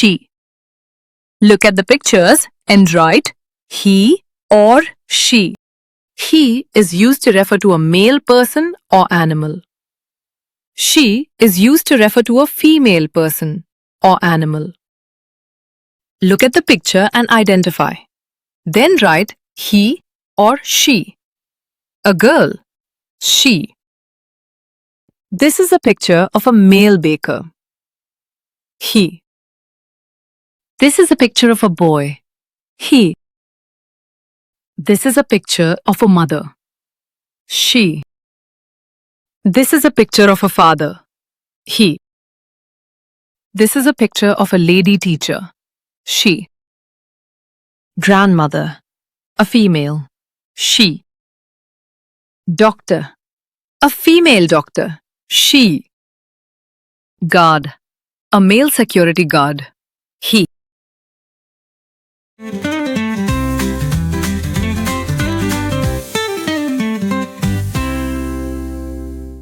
she. Look at the pictures and write he or she. He is used to refer to a male person or animal. She is used to refer to a female person or animal. Look at the picture and identify. Then write he or she. A girl, she. This is a picture of a male baker. He. This is a picture of a boy. He. This is a picture of a mother. She. This is a picture of a father. He. This is a picture of a lady teacher. She. Grandmother. A female. She. Doctor. A female doctor. She. Guard. A male security guard. He.